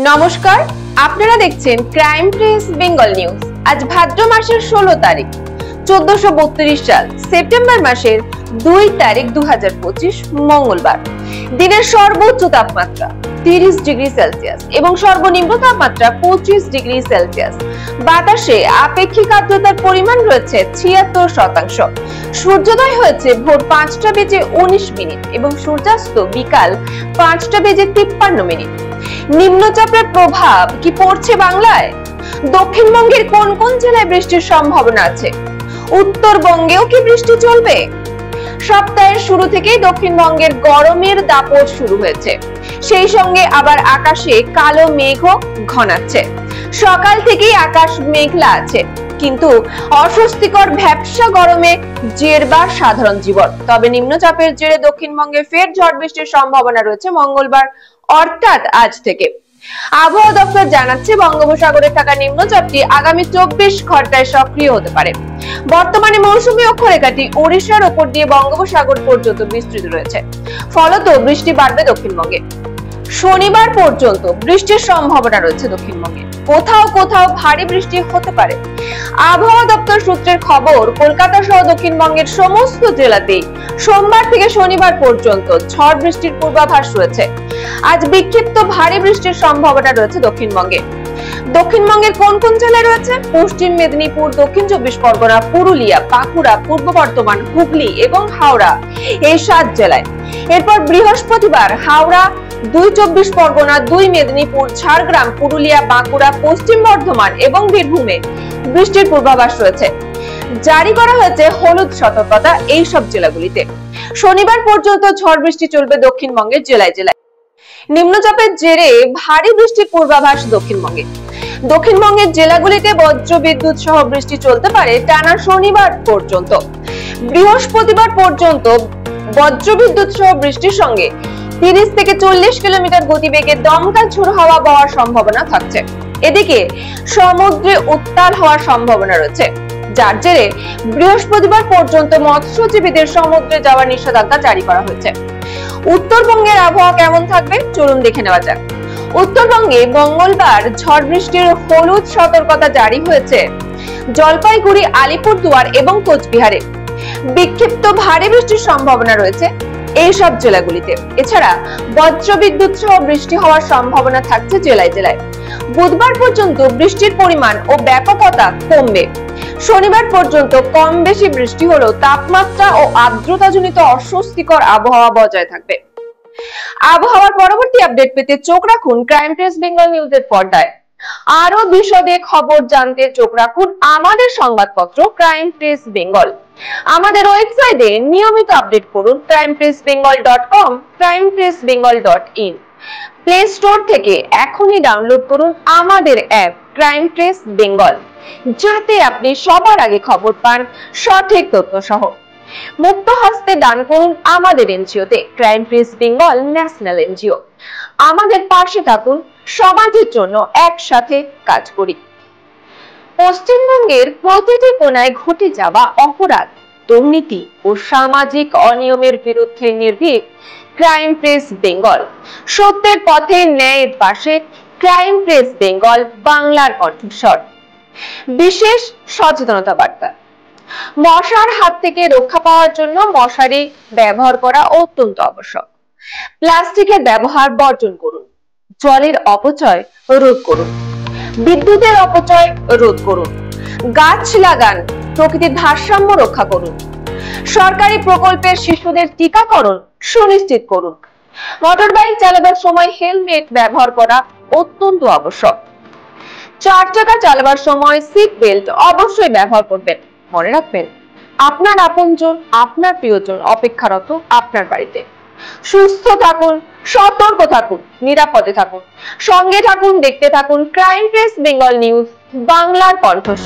নমস্কার, আপনারা দেখছেন ক্রাইম প্রেস বেঙ্গল নিউজ। আজ ভাদ্র মাসের 16 তারিখ 1432 সাল, সেপ্টেম্বর মাসের 2 তারিখ 2025 মঙ্গলবার। দিনের সর্বোচ্চ তাপমাত্রা 30 ডিগ্রি সেলসিয়াস এবং সর্বনিম্ন তাপমাত্রা 25 ডিগ্রি সেলসিয়াস। বাতাসে আপেক্ষিক আর্দ্রতার পরিমাণ রয়েছে 76%। সূর্যোদয় হয়েছে ভোর 5:19 এবং সূর্যাস্ত বিকাল 5:53। নিম্নচাপের প্রভাব কি পড়ছে বাংলায়? দক্ষিণবঙ্গের কোন কোন জেলায় বৃষ্টির সম্ভাবনা আছে? উত্তরবঙ্গেও কি বৃষ্টি চলবে? সপ্তাহের শুরু থেকেই দক্ষিণবঙ্গের গরমের দাপট শুরু হয়েছে, সেই সঙ্গে আবার আকাশে কালো মেঘও ঘনাচ্ছে। সকাল থেকেই আকাশ মেঘলা আছে, কিন্তু অস্বস্তিকর ভ্যাপসা গরমে জেরবার সাধারণ জীবন। তবে নিম্নচাপের জেরে দক্ষিণবঙ্গে ফের ঝড় বৃষ্টির সম্ভাবনা রয়েছে মঙ্গলবার অর্থাৎ আজ থেকে। আবহাওয়া দপ্তর জানাচ্ছে, বঙ্গোপসাগরে থাকা নিম্নচাপটি আগামী 24 ঘন্টায় সক্রিয় হতে পারে। বর্তমানে মৌসুমী অক্ষরেখাটি ওড়িশার উপর দিয়ে বঙ্গোপসাগর পর্যন্ত বিস্তৃত রয়েছে, ফলত বৃষ্টি বাড়বে দক্ষিণবঙ্গে। শনিবার পর্যন্ত বৃষ্টির সম্ভাবনা রয়েছে দক্ষিণবঙ্গে, কোথাও কোথাও ভারী বৃষ্টি হতে পারে। আবহাওয়া দপ্তর সূত্রের খবর, কলকাতা সহ দক্ষিণবঙ্গের সমস্ত জেলাতেই সোমবার থেকে শনিবার পর্যন্ত ঝড় বৃষ্টির পূর্বাভাস রয়েছে। আজ বিক্ষিপ্ত ভারী বৃষ্টির সম্ভাবনা রয়েছে দক্ষিণবঙ্গে। দক্ষিণবঙ্গের কোন কোন জেলায় রয়েছে? পশ্চিম মেদিনীপুর, দক্ষিণ 24 পরগনা, পুরুলিয়া, বাঁকুড়া, পূর্ব বর্ধমান, হুগলি এবং হাওড়া, এই 7 জেলায়। এরপর বৃহস্পতিবার হাওড়া, 2 24 পরগনা, 2 মেদিনীপুর, ঝাড়গ্রাম, পুরুলিয়া, বাঁকুড়া, পশ্চিম বর্ধমান এবং বীরভূমে বৃষ্টির পূর্বাভাস রয়েছে। জারি করা হয়েছে হলুদ সতর্কতা এই সব জেলাগুলিতে। শনিবার পর্যন্ত ঝড় বৃষ্টি চলবে দক্ষিণবঙ্গের জেলায় জেলায়। নিম্নচাপের জেরে ভারী বৃষ্টির পূর্বাভাস দক্ষিণবঙ্গে। দক্ষিণবঙ্গের জেলাগুলিতে বজ্র বিদ্যুৎ সহ বৃষ্টি চলতে পারে টানা শনিবার পর্যন্ত। বৃহস্পতিবার পর্যন্ত বজ্র বিদ্যুৎ সহ বৃষ্টির সঙ্গে 30 থেকে 40 কিলোমিটার গতিবেগে দমকা ঝোড়ো হাওয়া বওয়ার সম্ভাবনা থাকছে। এদিকে সমুদ্রে উত্তাল হওয়ার সম্ভাবনা রয়েছে, যার জেরে বৃহস্পতিবার পর্যন্ত মৎস্যজীবীদের সমুদ্রে যাওয়ার নিষেধাজ্ঞা জারি করা হয়েছে। উত্তরবঙ্গের আবহাওয়া কেমন থাকবে চলুন দেখে নেওয়া যাক। উত্তরবঙ্গে মঙ্গলবার ঝড় বৃষ্টির হলুদ সতর্কতা জারি হয়েছে জলপাইগুড়ি, আলিপুরদুয়ার এবং কোচবিহারে। বিক্ষিপ্ত ভারী বৃষ্টির সম্ভাবনা রয়েছে এই সব জেলাগুলিতে। এছাড়া বজ্র বিদ্যুৎ সহ বৃষ্টি হওয়ার সম্ভাবনা থাকছে জেলায় জেলায়। বুধবার পর্যন্ত বৃষ্টির পরিমাণ ও ব্যাপকতা কমবে। শনিবার পর্যন্ত কম বেশি বৃষ্টি হলেও তাপমাত্রা ও আর্দ্রতাজনিত অস্বস্তিকর আবহাওয়া বজায় থাকবে। আবহাওয়ার পরবর্তী আপডেট পেতে চোখ রাখুন ক্রাইম প্রেস বেঙ্গল নিউজের পর্দায়। আরো বিশদে খবর জানতে চোখ রাখুন আমাদের সংবাদপত্র ক্রাইম প্রেস বেঙ্গল। আমাদের ওয়েবসাইটে নিয়মিত আপডেট করুন crimepressbengal.com, crimepressbengal.in। প্লে স্টোর থেকে এখনই ডাউনলোড করুন আমাদের অ্যাপ ক্রাইম প্রেস বেঙ্গল, যাতে আপনি সবার আগে খবর পান সঠিক তথ্য সহ। মুক্ত হস্তে দান করুন আমাদের এনজিওতে, crime press Bengal national NGO. আমাদের পাশে থাকুন, সমাজের জন্য একসাথে কাজ করি। পশ্চিমবঙ্গের প্রতিটি কোণায় ঘটে যাওয়া অপরাধ, দুর্নীতি ও সামাজিক অনিয়মের বিরুদ্ধে নির্ভীক ক্রাইম প্রেস বেঙ্গল। সত্যের পথে, ন্যায়ের পাশে, ক্রাইম প্রেস বেঙ্গল বাংলার কণ্ঠস্বর। বিশেষ সচেতনতা বার্তা। মশার হাত থেকে রক্ষা পাওয়ার জন্য মশারি ব্যবহার করা অত্যন্ত আবশ্যক। প্লাস্টিকের ব্যবহার বর্জন করুন। জলের অপচয় রোধ করুন। বিদ্যুতের অপচয় রোধ করুন। গাছ লাগান, প্রকৃতির ভারসাম্য রক্ষা করুন। সরকারি প্রকল্পের শিশুদের টিকাকরণ সুনিশ্চিত করুন। মোটরবাইক চালাবার সময় হেলমেট ব্যবহার করা অত্যন্ত আবশ্যক। 4 চাকা চালাবার সময় সিট বেল্ট অবশ্যই ব্যবহার করবেন। মনে রাখবেন, আপনার আপনজন, আপনার প্রিয়জন অপেক্ষারত আপনার বাড়িতে। সুস্থ থাকুন, সতর্ক থাকুন, নিরাপদে থাকুন। সঙ্গে থাকুন, দেখতে থাকুন ক্রাইম প্রেস বেঙ্গল নিউজ বাংলার কণ্ঠস্বর।